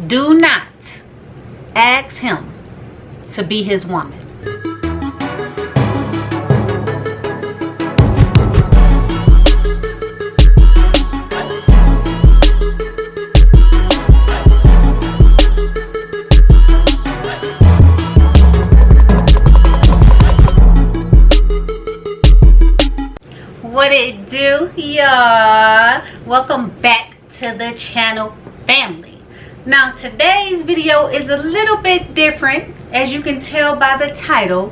Do not ask him to be his woman. What it do, y'all? Welcome back to the channel, family. Now today's video is a little bit different, as you can tell by the title.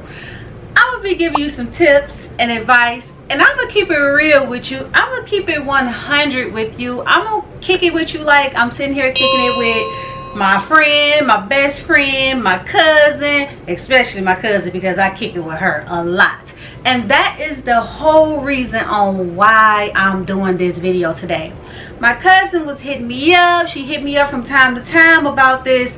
I'm gonna be giving you some tips and advice, and I'm gonna keep it real with you. I'm gonna keep it 100 with you. I'm gonna kick it with you like I'm sitting here kicking it with my friend, my best friend, my cousin, especially my cousin, because I kick it with her a lot. And that is the whole reason on why I'm doing this video today. My cousin was hitting me up. She hit me up from time to time about this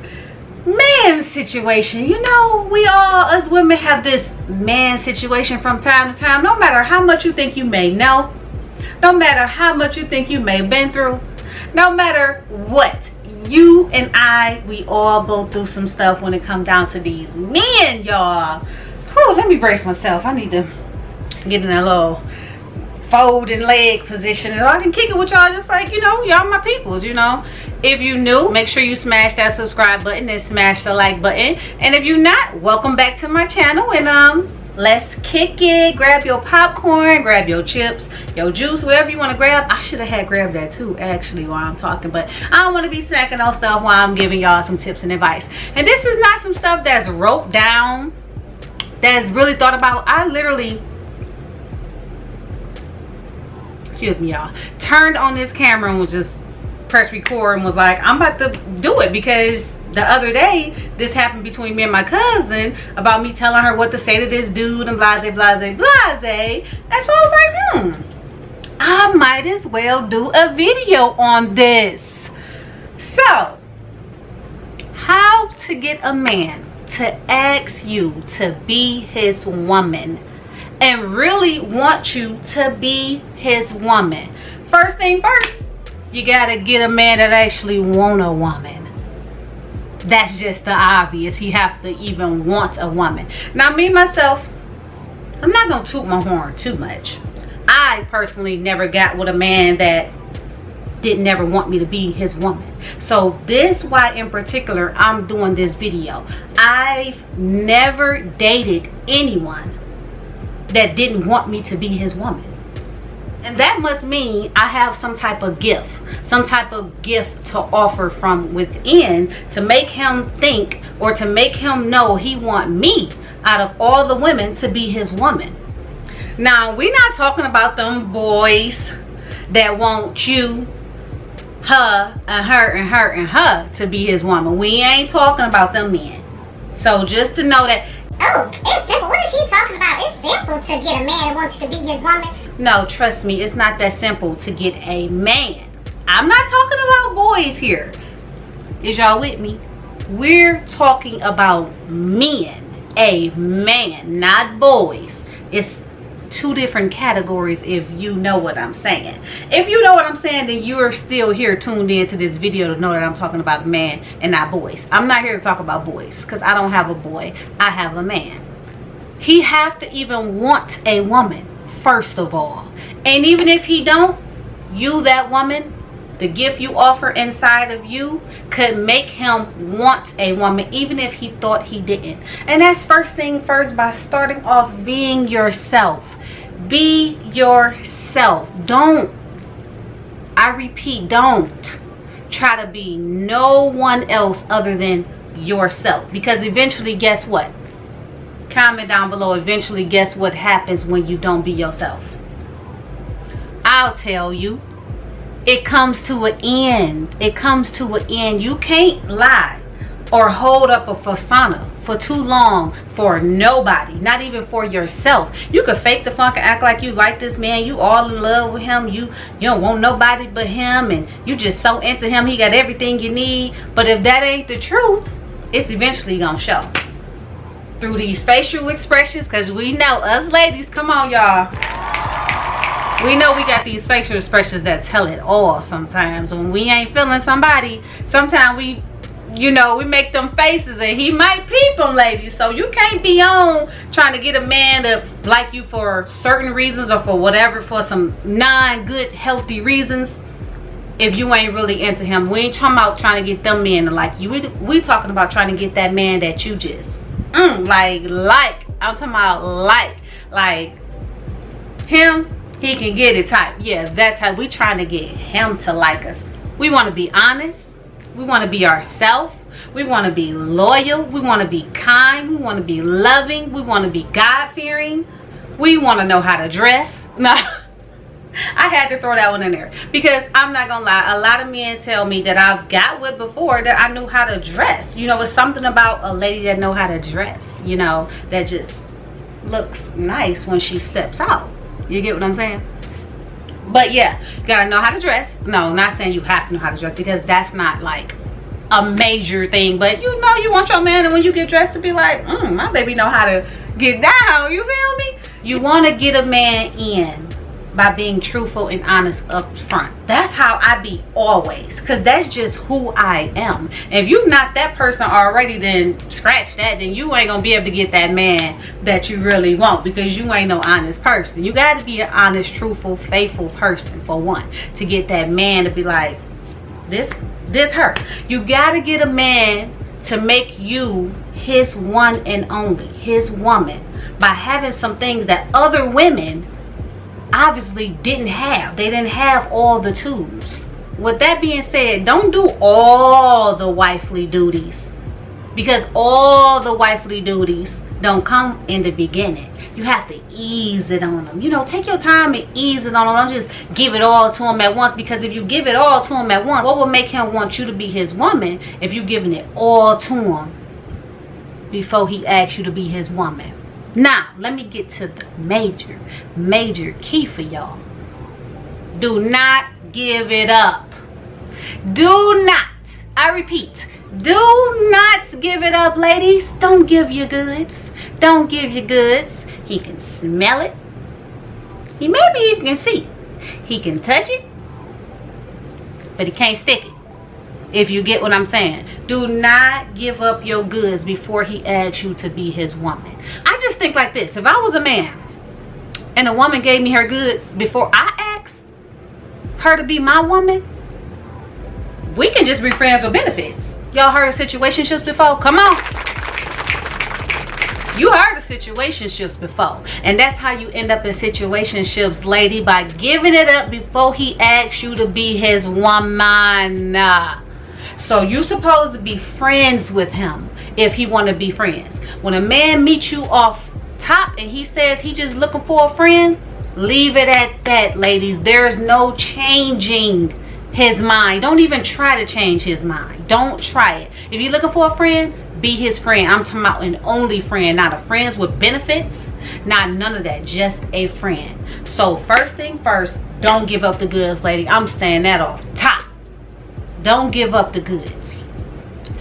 man situation. You know, we all, us women, have this man situation from time to time. No matter how much you think you may know, no matter how much you think you may have been through, no matter what, you and I, we all go through some stuff when it comes down to these men, y'all. Let me brace myself. I need to get in a little folding leg position and I can kick it with y'all just like, you know, y'all my peoples, you know. If you new, make sure you smash that subscribe button and smash the like button. And if you're not, welcome back to my channel, and let's kick it. Grab your popcorn, grab your chips, your juice, whatever you want to grab. I should have had grabbed that too, actually, while I'm talking, but I don't want to be snacking on stuff while I'm giving y'all some tips and advice. And this is not some stuff that's wrote down, that's really thought about. I literally, excuse me y'all, turned on this camera and was just press record and was like, I'm about to do it, because the other day this happened between me and my cousin about me telling her what to say to this dude and blase blase blase. And so I was like, I might as well do a video on this. So, how to get a man to ask you to be his woman and really want you to be his woman. First thing first, you gotta get a man that actually want a woman. That's just the obvious. He have to even want a woman. Now me myself, I'm not gonna toot my horn too much. I personally never got with a man that didn't never want me to be his woman. So this why in particular I'm doing this video. I've never dated anyone that didn't want me to be his woman. And that must mean I have some type of gift to offer from within to make him think, or to make him know he want me out of all the women to be his woman. Now we're not talking about them boys that want you, her, and her, and her, and her to be his woman. We ain't talking about them men. So just to know that, oh, it's simple. What is she talking about? It's simple to get a man that wants you to be his woman. no, trust me, it's not that simple to get a man. I'm not talking about boys here. Is y'all with me? We're talking about men. A man, not boys. It's two different categories, if you know what I'm saying. If you know what I'm saying, then you're still here tuned in to this video to know that I'm talking about a man and not boys. I'm not here to talk about boys, because I don't have a boy, I have a man. He have to even want a woman, first of all. And even if he don't, you, that woman, the gift you offer inside of you could make him want a woman, even if he thought he didn't. And that's first thing first, by starting off being yourself. Be yourself. Don't, I repeat, don't try to be no one else other than yourself. Because eventually, guess what? Comment down below, eventually guess what happens when you don't be yourself? I'll tell you. It comes to an end. It comes to an end. You can't lie or hold up a persona for too long for nobody, not even for yourself. You could fake the funk and act like you like this man, you all in love with him, you don't want nobody but him, and you just so into him, he got everything you need. But if that ain't the truth, it's eventually gonna show through these facial expressions, because we know, us ladies, come on y'all, we know we got these facial expressions that tell it all sometimes. When we ain't feeling somebody, sometimes we you know, we make them faces and he might peep them, ladies. So you can't be on trying to get a man to like you for certain reasons or for whatever, for some non-good healthy reasons, if you ain't really into him. We ain't talking about trying to get them men to like you. We talking about trying to get that man that you just like I'm talking about like him, he can get it type. Yeah, that's how we trying to get him to like us. We want to be honest. We want to be ourselves. We want to be loyal. We want to be kind. We want to be loving. We want to be God-fearing. We want to know how to dress. No, I had to throw that one in there because I'm not going to lie. A lot of men tell me that I've got with before that I knew how to dress. You know, it's something about a lady that know how to dress, you know, that just looks nice when she steps out. You get what I'm saying? But yeah, you gotta know how to dress. No, not saying you have to know how to dress, because that's not like a major thing. But you know, you want your man, and when you get dressed, to be like, my baby know how to get down. You feel me? You want to get a man in by being truthful and honest up front. That's how I be always, because that's just who I am. If you're not that person already, then scratch that. Then you ain't gonna be able to get that man that you really want, because you ain't no honest person. You got to be an honest, truthful, faithful person for one, to get that man to be like, this her. You got to get a man to make you his one and only, his woman, by having some things that other women obviously didn't have. They didn't have all the tools. With that being said, don't do all the wifely duties, because all the wifely duties don't come in the beginning. You have to ease it on them. You know, take your time and ease it on them. Don't just give it all to him at once, because if you give it all to him at once, what will make him want you to be his woman if you're giving it all to him before he asks you to be his woman? Now, let me get to the major key for y'all. Do not give it up. Do not, I repeat, do not give it up, ladies. Don't give your goods. Don't give your goods. He can smell it. He maybe even can see. He can touch it, but he can't stick it. If you get what I'm saying. Do not give up your goods before he asks you to be his woman. I just think like this. If I was a man and a woman gave me her goods before I asked her to be my woman, we can just be friends with benefits. Y'all heard of situationships before? Come on. You heard of situationships before. And that's how you end up in situationships, lady, by giving it up before he asks you to be his woman. So you supposed to be friends with him if he want to be friends. When a man meets you off top and he says he just looking for a friend, leave it at that, ladies. There's no changing his mind. Don't even try to change his mind. Don't try it. If you're looking for a friend, be his friend. I'm talking about an only friend, not a friends with benefits, not none of that, just a friend. So first thing first, don't give up the goods, lady. I'm saying that off top. Don't give up the goods.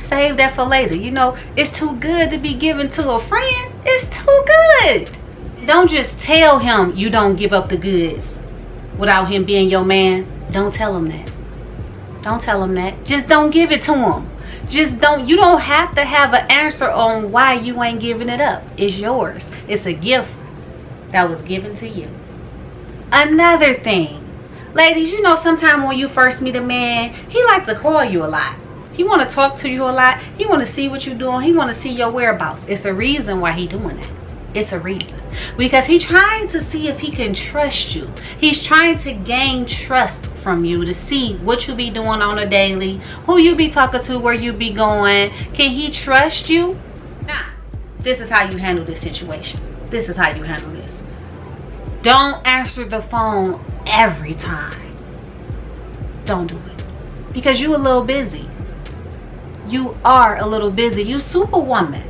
Save that for later. You know, it's too good to be given to a friend. It's too good. Don't just tell him you don't give up the goods without him being your man. Don't tell him that. Don't tell him that. Just don't give it to him. Just don't. You don't have to have an answer on why you ain't giving it up. It's yours. It's a gift that was given to you. Another thing, ladies, you know, sometimes when you first meet a man, he likes to call you a lot. He want to talk to you a lot. He want to see what you're doing. He want to see your whereabouts. It's a reason why he doing that. It's a reason. Because he's trying to see if he can trust you. He's trying to gain trust from you to see what you be doing on a daily, who you be talking to, where you be going. Can he trust you? Nah. This is how you handle this situation. This is how you handle this. Don't answer the phone every time. Don't do it. Because you a little busy. You are a little busy. You superwoman.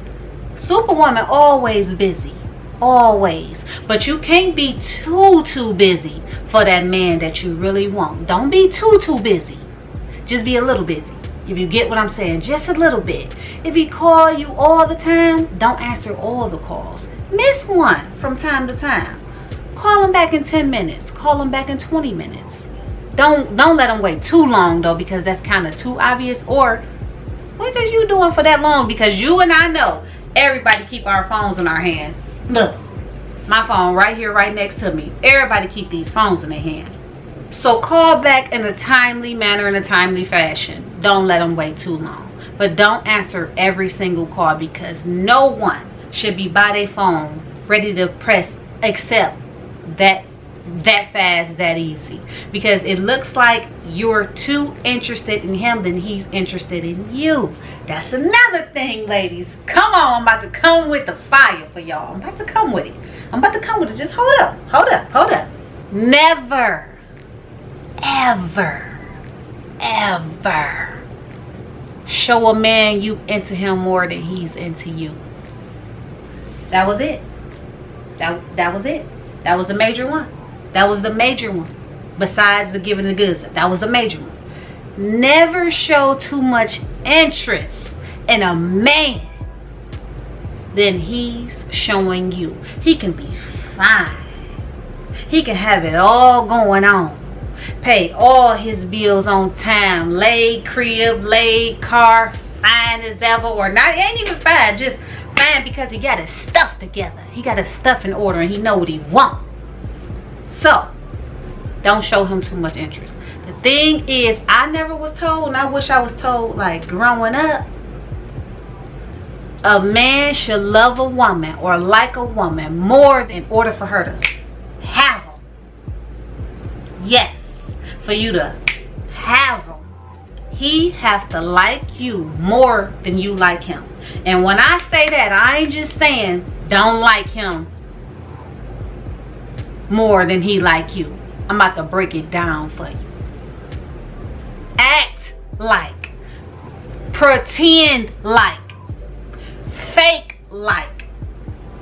Superwoman always busy. Always. But you can't be too busy for that man that you really want. Don't be too busy. Just be a little busy. If you get what I'm saying, just a little bit. If he call you all the time, don't answer all the calls. Miss one from time to time. Call him back in 10 minutes. Call him back in 20 minutes. Don't let him wait too long though, because that's kind of too obvious. Or What is you doing for that long? Because you and I know everybody keep our phones in our hand. Look, my phone right here, right next to me. Everybody keep these phones in their hand. So call back in a timely manner, in a timely fashion. Don't let them wait too long. But don't answer every single call, because no one should be by their phone ready to press accept that fast, that easy. Because it looks like you're too interested in him than he's interested in you. That's another thing, ladies. Come on, I'm about to come with the fire for y'all. I'm about to come with it. I'm about to come with it. Just hold up, hold up, hold up. Never, ever, ever show a man you into him more than he's into you. That was it. That was it. That was the major one. That was the major one. Besides the giving the goods, that was the major one. Never show too much interest in a man than he's showing you. He can be fine. He can have it all going on. Pay all his bills on time. Laid crib, laid car, fine as ever. Or not, ain't even fine, just fine because he got his stuff together. He got his stuff in order and he know what he wants. So, don't show him too much interest. The thing is, I never was told, and I wish I was told, like growing up, a man should love a woman or like a woman more in order for her to have him. Yes, for you to have him, he have to like you more than you like him. And when I say that, I ain't just saying don't like him more than he like you. I'm about to break it down for you. Act like, pretend like, fake like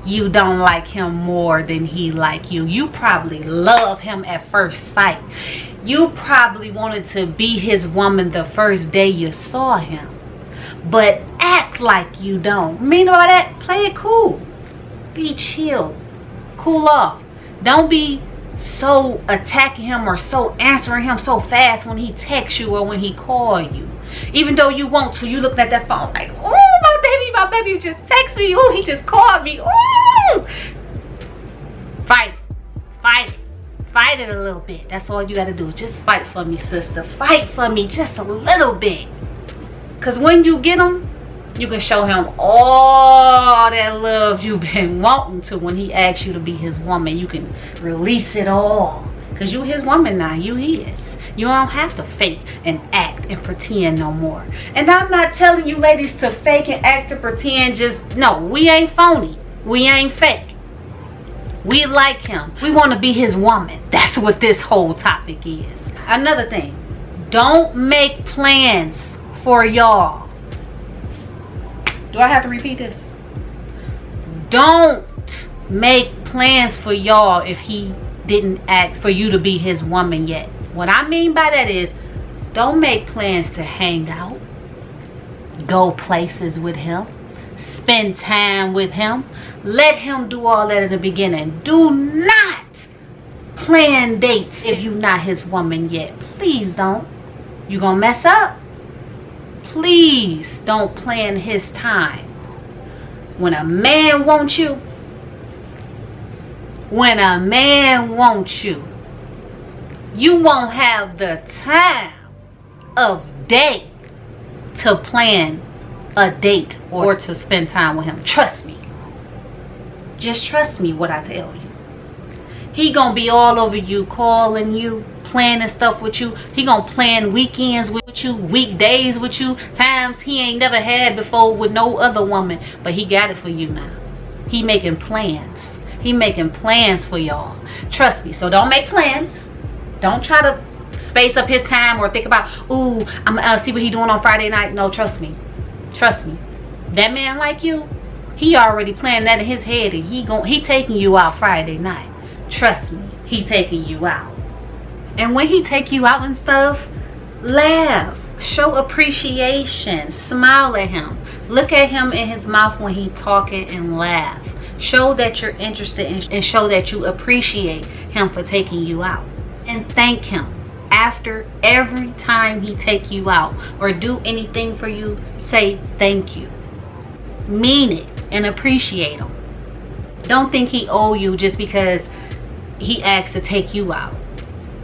you don't like him more than he like you. You probably love him at first sight. You probably wanted to be his woman the first day you saw him. But act like you don't. Mean all that? Play it cool. Be chill. Cool off. Don't be so attacking him or so answering him so fast when he texts you or when he calls you. Even though you want to, you looking at that phone like, oh, my baby just texted me. Oh, he just called me. Oh, fight it. Fight it. Fight it a little bit. That's all you got to do. Just fight for me, sister. Fight for me just a little bit. Because when you get him, you can show him all that love you've been wanting to. When he asks you to be his woman, you can release it all. Because you his woman now. You his. You don't have to fake and act and pretend no more. And I'm not telling you ladies to fake and act and pretend. Just, no, we ain't phony. We ain't fake. We like him. We want to be his woman. That's what this whole topic is. Another thing. Don't make plans for y'all. Do I have to repeat this? Don't make plans for y'all if he didn't ask for you to be his woman yet. What I mean by that is, don't make plans to hang out, go places with him, spend time with him. Let him do all that in the beginning. Do not plan dates if you're not his woman yet. Please don't. You're gonna mess up. Please don't plan his time. When a man wants you, you won't have the time of day to plan a date or to spend time with him. Trust me. Just trust me what I tell you. He gonna be all over you, calling you, planning stuff with you. He gonna plan weekends with you, weekdays with you, times he ain't never had before with no other woman. But he got it for you now. He making plans. He making plans for y'all. Trust me. So don't make plans. Don't try to space up his time or think about, ooh, I'm gonna see what he doing on Friday night. No, trust me. Trust me. That man like you, he already planned that in his head, and he taking you out Friday night. Trust me, he taking you out. And when he take you out and stuff, laugh, show appreciation, smile at him, look at him in his mouth when he talking and laugh. Show that you're interested and show that you appreciate him for taking you out. And thank him after every time he take you out or do anything for you. say thank you. Mean it and appreciate him. Don't think he owe you just because he asked to take you out.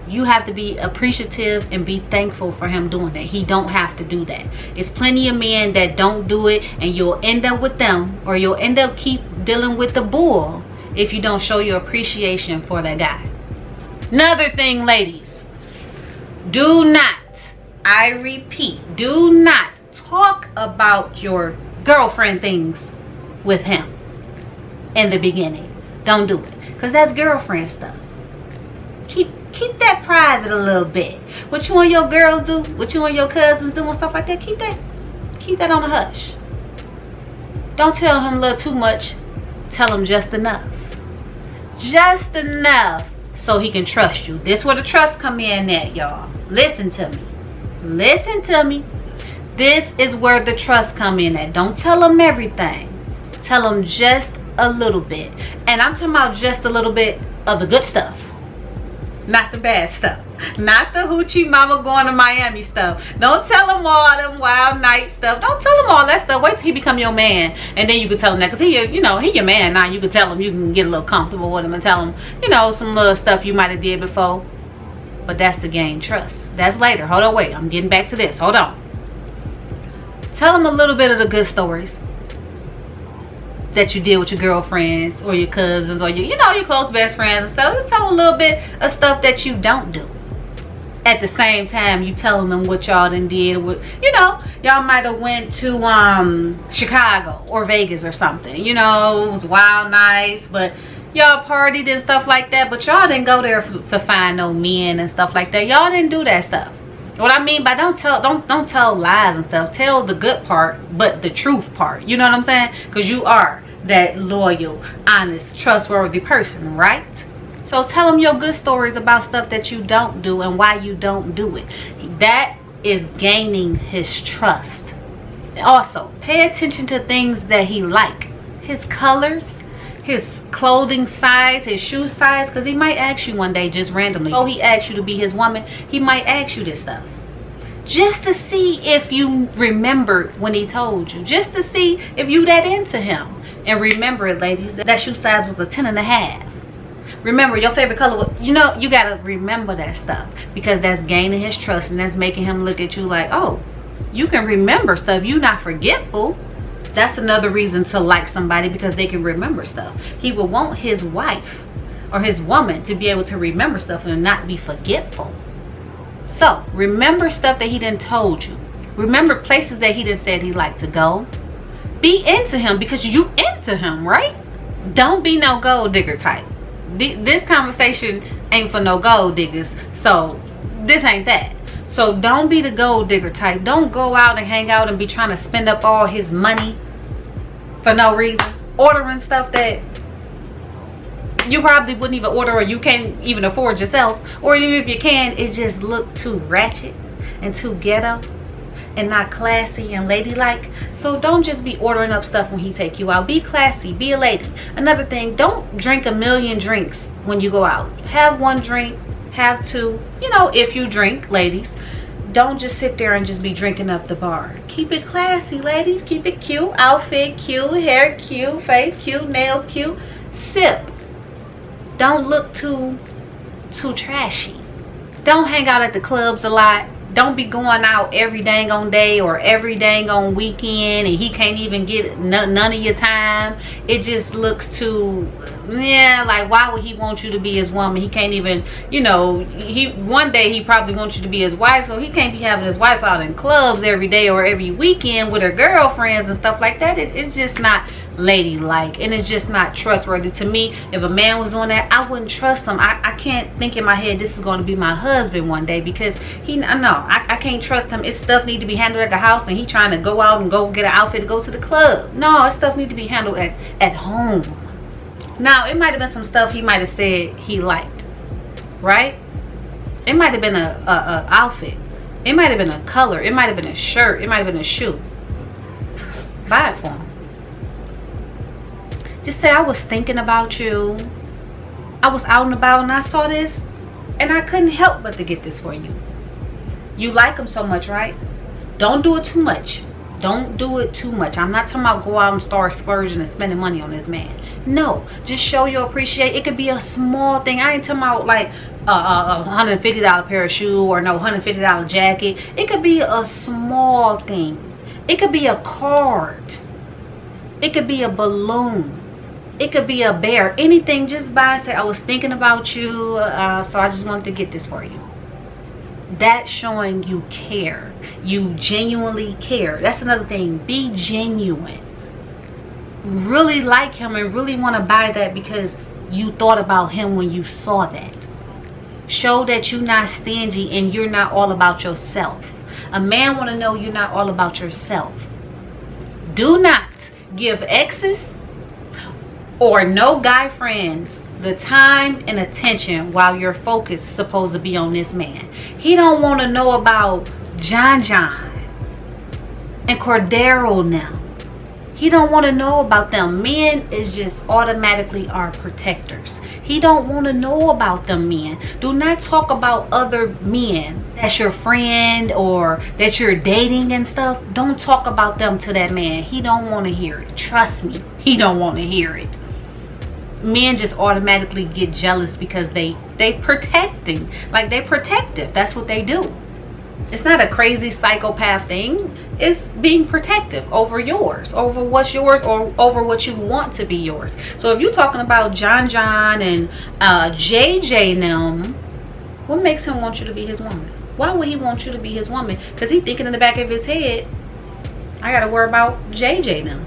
You have to be appreciative and be thankful for him doing that. He don't have to do that. It's plenty of men that don't do it, and you'll end up with them, or you'll end up keep dealing with the bull if you don't show your appreciation for that guy. Another thing, ladies, do not, I repeat, do not talk about your girlfriend things with him in the beginning. Don't do it, because that's girlfriend stuff. Keep that private a little bit. What you and your girls do, what you and your cousins do and stuff like that, keep that on the hush. Don't tell him a little too much. Tell him just enough. Just enough so he can trust you. This is where the trust come in at, y'all. Listen to me. Listen to me. This is where the trust come in at. Don't tell him everything. Tell him just a little bit. And I'm talking about just a little bit of the good stuff. Not the bad stuff. Not the hoochie mama going to Miami stuff. Don't tell him all them wild night stuff. Don't tell him all that stuff. Wait till he become your man, and then you can tell him that. Because he your man now. You can tell him. You can get a little comfortable with him and tell him, some little stuff you might have did before. But that's to gain trust. That's later. Hold on, wait. I'm getting back to this. Hold on. Tell him a little bit of the good stories that you did with your girlfriends or your cousins or your close best friends and stuff. Just tell them a little bit of stuff that you don't do. At the same time, you telling them what y'all done did. Y'all might have went to Chicago or Vegas or something. It was wild nice, but y'all partied and stuff like that. But y'all didn't go there to find no men and stuff like that. Y'all didn't do that stuff. What I mean by don't tell lies and stuff. Tell the good part, but the truth part. You know what I'm saying? Because you are that loyal, honest, trustworthy person, right? So tell him your good stories about stuff that you don't do and why you don't do it. That is gaining his trust. Also, pay attention to things that he like. His colors, his clothing size, his shoe size, because he might ask you one day just randomly. Oh, he asked you to be his woman. He might ask you this stuff just to see if you remembered when he told you, just to see if you that into him. And remember it, ladies, that shoe size was a 10.5. Remember, your favorite color was, you gotta remember that stuff, because that's gaining his trust and that's making him look at you like, oh, you can remember stuff, you not forgetful. That's another reason to like somebody, because they can remember stuff. He will want his wife or his woman to be able to remember stuff and not be forgetful. So remember stuff that he done told you. Remember places that he done said he liked to go. Be into him, because you into him, right? Don't be no gold digger type. This conversation ain't for no gold diggers, so this ain't that. So don't be the gold digger type. Don't go out and hang out and be trying to spend up all his money for no reason, ordering stuff that you probably wouldn't even order, or you can't even afford yourself, or even if you can, it just look too ratchet and too ghetto and not classy and ladylike. So don't just be ordering up stuff when he take you out. Be classy, be a lady. Another thing, don't drink a million drinks when you go out. Have one drink, have two, if you drink, ladies. Don't just sit there and just be drinking up the bar. Keep it classy, ladies. Keep it cute. Outfit cute, hair cute, face cute, nails cute. Sip. Don't look too trashy. Don't hang out at the clubs a lot. Don't be going out every dang on day or every dang on weekend and he can't even get none of your time. It just looks too, like, why would he want you to be his woman? He can't even, one day he probably wants you to be his wife, so he can't be having his wife out in clubs every day or every weekend with her girlfriends and stuff like that. It's just not ladylike, and it's just not trustworthy. To me, if a man was doing that, I wouldn't trust him. I can't think in my head this is going to be my husband one day, because I can't trust him. His stuff need to be handled at the house, and he trying to go out and go get an outfit to go to the club. No, his stuff need to be handled at home. Now, it might have been some stuff he might have said he liked, right? It might have been a outfit. It might have been a color. It might have been a shirt. It might have been a shoe. Buy it for him. Just say, I was thinking about you. I was out and about and I saw this and I couldn't help but to get this for you. You like him so much, right? Don't do it too much. Don't do it too much. I'm not talking about go out and start splurging and spending money on this man. No, just show your appreciation. It could be a small thing. I ain't talking about like a $150 pair of shoes or no $150 jacket. It could be a small thing. It could be a card. It could be a balloon. It could be a bear. Anything. Just buy and say, I was thinking about you, so I just wanted to get this for you. That's showing you care. You genuinely care. That's another thing. Be genuine. Really like him and really want to buy that because you thought about him when you saw that. Show that you're not stingy and you're not all about yourself. A man want to know you're not all about yourself. Do not give exes or no guy friends the time and attention while your focus is supposed to be on this man. He don't want to know about John and Cordero now. He don't want to know about them. Men is just automatically our protectors. He don't want to know about them men. Do not talk about other men that's your friend or that you're dating and stuff. Don't talk about them to that man. He don't want to hear it. Trust me, he don't want to hear it. Men just automatically get jealous because they protecting. Like they protective. That's what they do. It's not a crazy psychopath thing. It's being protective over yours, over what's yours, or over what you want to be yours. So if you're talking about John and JJ them, what makes him want you to be his woman? Why would he want you to be his woman? Because he's thinking in the back of his head, I gotta worry about JJ them.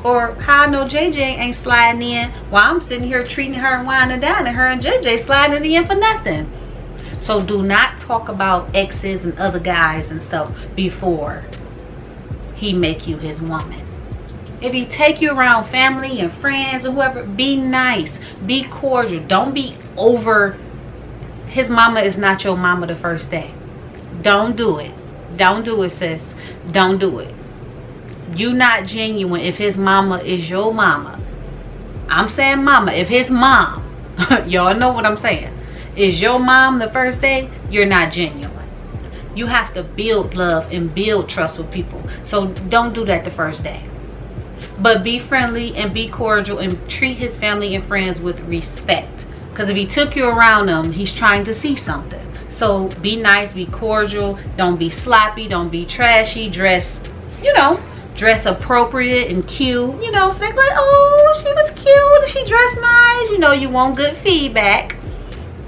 Or how I know JJ ain't sliding in while I'm sitting here treating her and winding down, and her and JJ sliding in for nothing. So do not talk about exes and other guys and stuff before he make you his woman. If he take you around family and friends or whoever, be nice, be cordial. Don't be over. His mama is not your mama the first day. Don't do it. Don't do it, sis. Don't do it. You not genuine if his mama is your mama. I'm saying mama. If his mom, y'all know what I'm saying, is your mom the first day, you're not genuine. You have to build love and build trust with people. So don't do that the first day. But be friendly and be cordial and treat his family and friends with respect. Because if he took you around them, he's trying to see something. So be nice, be cordial. Don't be sloppy. Don't be trashy. Dress, dress appropriate and cute. So they're like, oh, she was cute. She dressed nice. You want good feedback.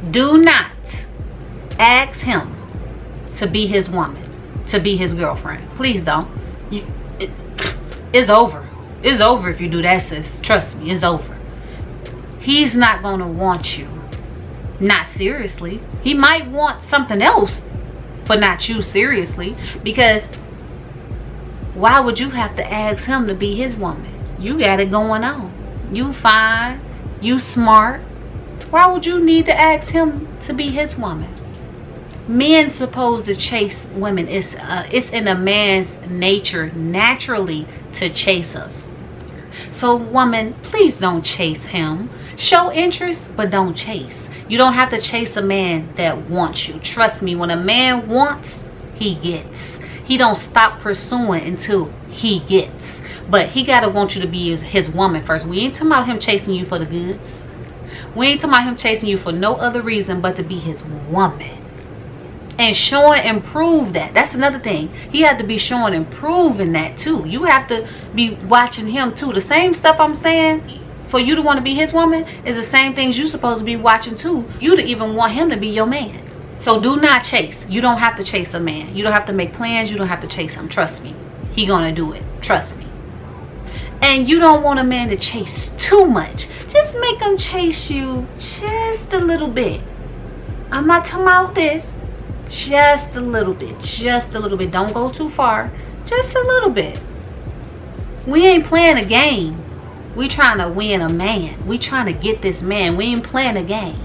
Do not ask him to be his woman, to be his girlfriend. Please don't. It's over. It's over if you do that, sis. Trust me, it's over. He's not going to want you. Not seriously. He might want something else, but not you seriously. Because why would you have to ask him to be his woman? You got it going on. You fine. You smart. Why would you need to ask him to be his woman? Men supposed to chase women. It's in a man's nature naturally to chase us. So woman, please don't chase him. Show interest, but don't chase. You don't have to chase a man that wants you. Trust me, when a man wants, he gets. He don't stop pursuing until he gets. But he gotta want you to be his woman first. We ain't talking about him chasing you for the goods. We ain't talking about him chasing you for no other reason but to be his woman. And showing and prove that. That's another thing. He had to be showing and proving that too. You have to be watching him too. The same stuff I'm saying for you to want to be his woman is the same things you're supposed to be watching too. You to even want him to be your man. So do not chase. You don't have to chase a man. You don't have to make plans. You don't have to chase him. Trust me. He gonna do it. Trust me. And you don't want a man to chase too much. Just make him chase you just a little bit. I'm not talking about this. Just a little bit. Just a little bit. Don't go too far. Just a little bit. We ain't playing a game. We trying to win a man. We trying to get this man. We ain't playing a game.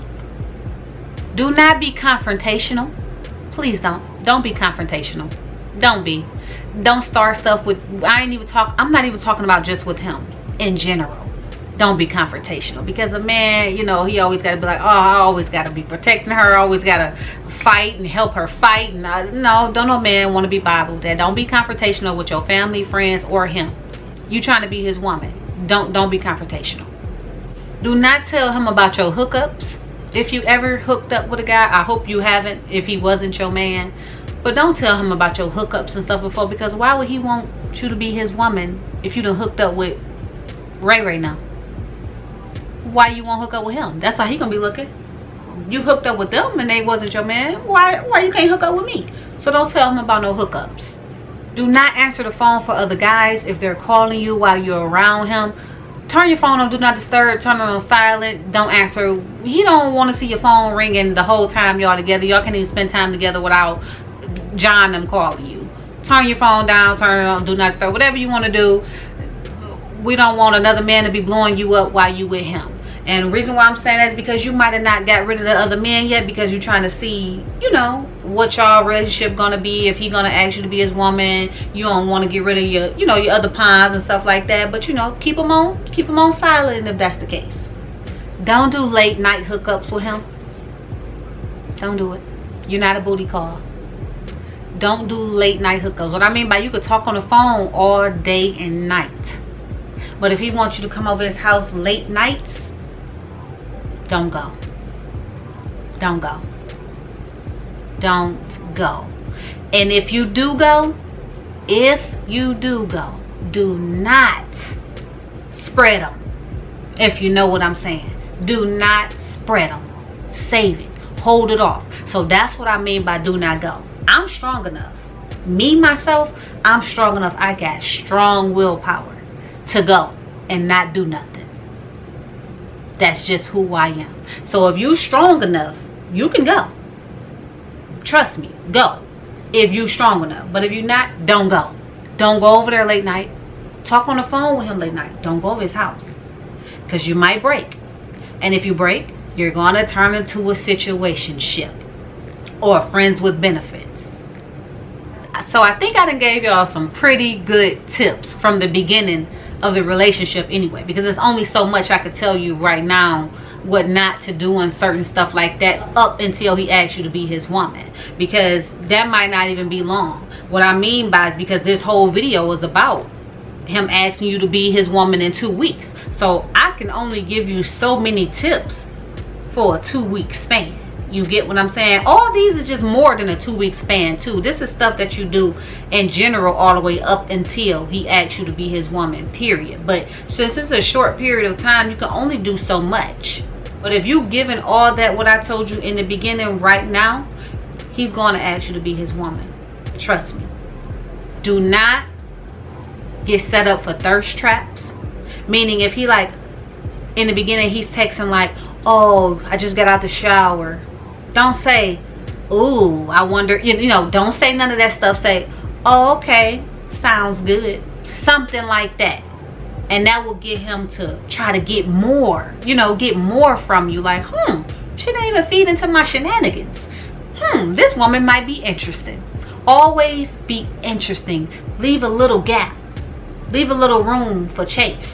Do not be confrontational. Please don't. Don't be confrontational. Don't be. Don't start stuff with, I'm not even talking about just with him. In general. Don't be confrontational. Because a man, he always got to be like, oh, I always got to be protecting her. I always got to fight and help her fight. No, don't no man want to be Bible. That don't be confrontational with your family, friends, or him. You trying to be his woman. Don't be confrontational. Do not tell him about your hookups. If you ever hooked up with a guy, I hope you haven't if he wasn't your man. But don't tell him about your hookups and stuff before, because why would he want you to be his woman if you done hooked up with Ray now? Why you won't hook up with him? That's how he gonna be looking. You hooked up with them and they wasn't your man. Why you can't hook up with me? So don't tell him about no hookups. Do not answer the phone for other guys if they're calling you while you're around him. Turn your phone on do not disturb, turn it on silent, don't answer. He don't want to see your phone ringing the whole time y'all together. Y'all can't even spend time together without John them calling you. Turn your phone down, turn it on do not disturb, whatever you want to do. We don't want another man to be blowing you up while you with him. And the reason why I'm saying that is because you might have not got rid of the other men yet, because you're trying to see, you know, what y'all relationship gonna be. If he gonna ask you to be his woman, you don't want to get rid of your, you know, your other pawns and stuff like that. But you know, keep them on silent if that's the case. Don't do late night hookups with him. Don't do it. You're not a booty call. Don't do late night hookups. What I mean by, you could talk on the phone all day and night, but if he wants you to come over his house late nights, don't go. Don't go. Don't go. And if you do go, do not spread them. If you know what I'm saying. Do not spread them. Save it. Hold it off. So that's what I mean by do not go. I'm strong enough. Me, myself, I'm strong enough. I got strong willpower to go and not do nothing. That's just who I am. So if you strong enough, you can go. Trust me, go. If you strong enough. But if you're not, don't go. Don't go over there late night. Talk on the phone with him late night. Don't go over his house, because you might break. And if you break, you're going to turn into a situationship or friends with benefits. So I think I done gave y'all some pretty good tips from the beginning of the relationship anyway, because there's only so much I could tell you right now what not to do and certain stuff like that up until he asks you to be his woman, because that might not even be long. What I mean by is because this whole video is about him asking you to be his woman in 2 weeks. So I can only give you so many tips for a 2-week span. You get what I'm saying? All these is just more than a 2-week span too. This is stuff that you do in general all the way up until he asks you to be his woman, period. But since it's a short period of time, you can only do so much. But if you given all that what I told you in the beginning right now, he's going to ask you to be his woman. Trust me. Do not get set up for thirst traps. Meaning if he like in the beginning he's texting like, oh, I just got out the shower. Don't say, ooh, I wonder, you know, don't say none of that stuff. Say, oh, okay, sounds good. Something like that. And that will get him to try to get more, you know, get more from you. Like, she didn't even feed into my shenanigans. This woman might be interesting. Always be interesting. Leave a little gap. Leave a little room for chase.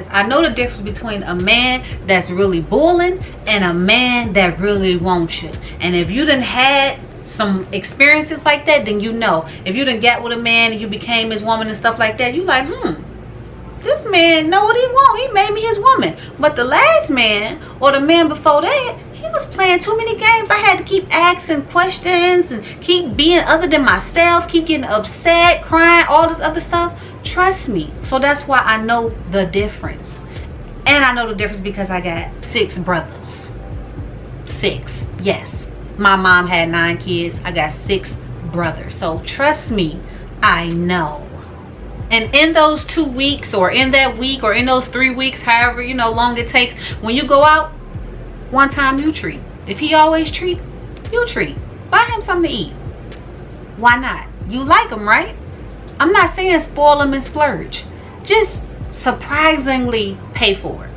I know the difference between a man that's really bullying and a man that really wants you. And if you done had some experiences like that, then you know. If you done got with a man and you became his woman and stuff like that, you like, this man know what he want. He made me his woman. But the last man or the man before that, he was playing too many games. I had to keep asking questions and keep being other than myself, keep getting upset, crying, all this other stuff. Trust me. So that's why I know the difference. And I know the difference because I got 6 brothers. 6. Yes. My mom had 9 kids. I got 6 brothers. So trust me, I know. And in those 2 weeks or in that week or in those 3 weeks, however, you know, long it takes, when you go out, one time you treat. If he always treat, you treat. Buy him something to eat. Why not? You like him, right? I'm not saying spoil him and splurge. Just surprisingly pay for it.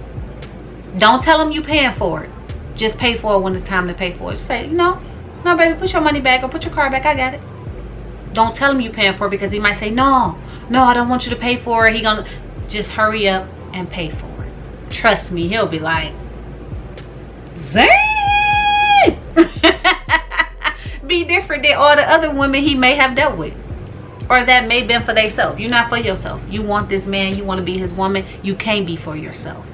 Don't tell him you paying for it. Just pay for it when it's time to pay for it. Just say, no baby, put your money back or put your card back. I got it. Don't tell him you paying for it, because he might say, no, I don't want you to pay for it. He gonna just hurry up and pay for it. Trust me, he'll be like, Zane. be different than all the other women he may have dealt with, or that may have been for themselves. You're not for yourself. You want this man, you want to be his woman, you can't be for yourself.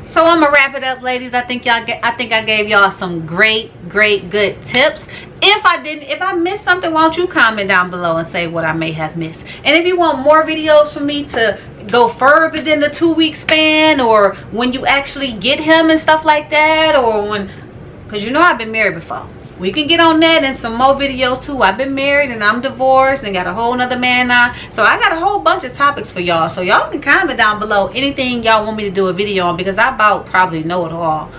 So I'm gonna wrap it up, ladies. I think I gave y'all some great good tips. If I missed something, why don't you comment down below and say what I may have missed. And if you want more videos from me to go further than the 2-week span, or when you actually get him and stuff like that, or when, because you know I've been married before, we can get on that and some more videos too. I've been married and I'm divorced and got a whole nother man now. So I got a whole bunch of topics for y'all. So y'all can comment down below anything y'all want me to do a video on, because I about probably know it all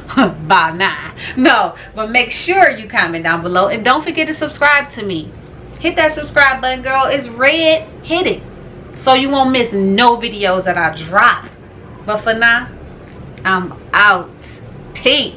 by now. No, but make sure you comment down below. And don't forget to subscribe to me. Hit that subscribe button, girl. It's red. Hit it, so you won't miss no videos that I drop. But for now, I'm out. Peace.